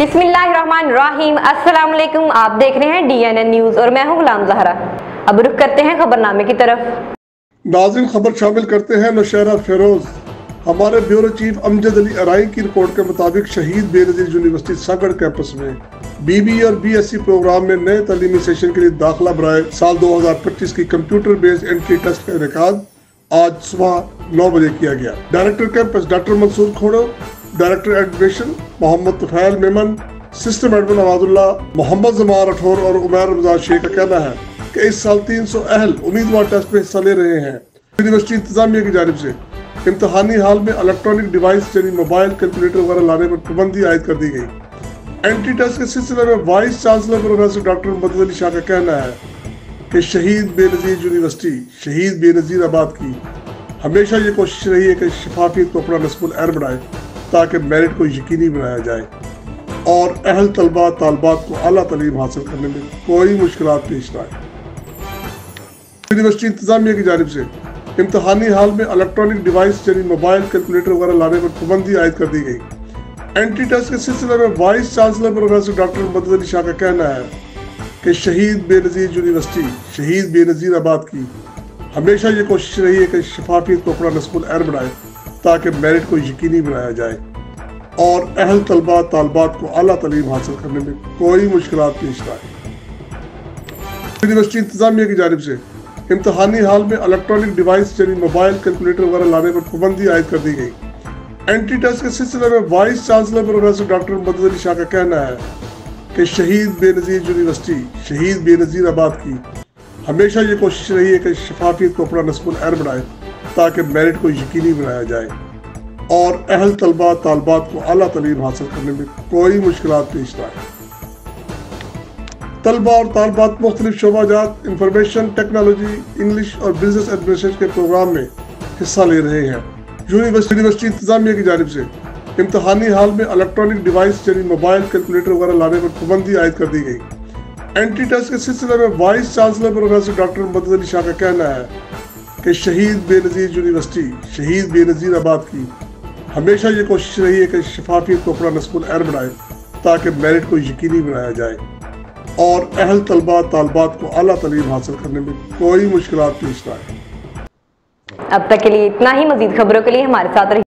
बिस्मिल्लाहिर्रहमानिर्रहीम। अस्सलाम वालेकुम। आप देख रहे हैं DNN न्यूज और मैं हूं गुलाम ज़हरा। अब रुख करते हैं खबरनामे की तरफ। नाज़रीन, खबर शामिल करते हैं नौशहरा फेरोज। हमारे ब्यूरो चीफ अमजद अली अराई की रिपोर्ट के मुताबिक शहीद बेनज़ीर यूनिवर्सिटी सागड़ कैंपस में BBA और BSc प्रोग्राम में नए तालीमी सेशन के लिए दाखिला बराए साल 2025 की कंप्यूटर बेस्ड एंट्री टेस्ट का इनेकाद आज सुबह 9 बजे किया गया। Director campus doctor Mansoor Khodo, director admission Mohammad Tufail Memon, system admin Awadullah, Mohammad Jamar Rathore और उमैर रमजान शेख का कहना है कि इस साल 300 अहल उम्मीदवार टेस्ट में हिस्सा ले रहे हैं। यूनिवर्सिटी इंतजामिया की जानिब से इम्तहानी हाल में इलेक्ट्रॉनिक डिवाइस यानी मोबाइल, कैलकुलेटर वगैरह लाने पर पाबंदी आयद कर दी गई। एंट्री टेस्ट के सिलसिले में वाइस चांसलर प्रोफेसर डॉक्टर मदद अली शाह का कहना है कि शहीद बेनज़ीर यूनिवर्सिटी शहीद बेनज़ीर आबाद की हमेशा ये कोशिश रही है कि शफाफियत को अपना नस्बुल एर बनाए ताकि मेरिट को यकीनी बनाया जाए और अहल तलबा तालबात को आला तालीम हासिल करने में कोई मुश्किलात पेश न आए। यूनिवर्सिटी इंतजामिया की जानिब से इम्तहानी हाल में इलेक्ट्रॉनिक डिवाइस यानी मोबाइल, कैलकुलेटर वगैरह लाने पर पाबंदी आयद कर दी गई। एंट्री टेस्ट के सिलसिले में वाइस चांसलर प्रोफेसर डॉक्टर मदद अली शाह का कहना है कि शहीद बेनज़ीर यूनिवर्सिटी शहीद बेनज़ीर आबाद की हमेशा ये कोशिश रही है कि शफाफियत को अपना नस्बुल एर बनाए ताकि मेरिट को यकीनी बनाया जाए और अहल तलबा तालबात को आला तालीम हासिल करने में कोई मुश्किलात पेश न आए। यूनिवर्सिटी इंतजामिया की जानिब से इम्तहानी हाल में इलेक्ट्रॉनिक डिवाइस यानी मोबाइल, कैलकुलेटर वगैरह लाने पर पाबंदी आयद कर दी गई। एंट्री टेस्ट के सिलसिले में वाइस चांसलर प्रोफेसर डॉक्टर मदद अली शाह का कहना है कि शहीद बेनज़ीर यूनिवर्सिटी शहीद बेनज़ीर आबाद की हमेशा ये कोशिश रही है कि शफाफियत को अपना नस्बुल एर बनाए ताकि मेरिट को यकीनी बनाया जाए और अहल तलबा तालबात को आला तालीम हासिल करने में कोई मुश्किलात पेश न आए। तलबा और तालबात मुख्तलिफ शोबाजात इंफॉर्मेशन टेक्नोलॉजी, इंग्लिश और बिजनेस एडमिनिस्ट्रेशन के प्रोग्राम में हिस्सा ले रहे हैं। यूनिवर्सिटी इंतजामिया की जानिब से इम्तहानी हाल में इलेक्ट्रॉनिक डिवाइस यानी मोबाइल, कैलकुलेटर वगैरह लाने पर पाबंदी आयद कर दी गई। एंट्री टेस्ट के सिलसिले में वाइस चांसलर प्रोफेसर डॉक्टर मदद अली शाह का कहना है कि शहीद बेनज़ीर यूनिवर्सिटी शहीद बेनज़ीर आबाद की हमेशा ये कोशिश रही है कि शफाफियत को अपना नस्बुल एर बनाए ताकि मेरिट को यकीनी बनाया जाए और अहल तलबा तालबात को आला तालीम हासिल करने में कोई मुश्किलात पेश न आए। अब तक के लिए इतना ही। मजीद खबरों के लिए हमारे साथ रहिए।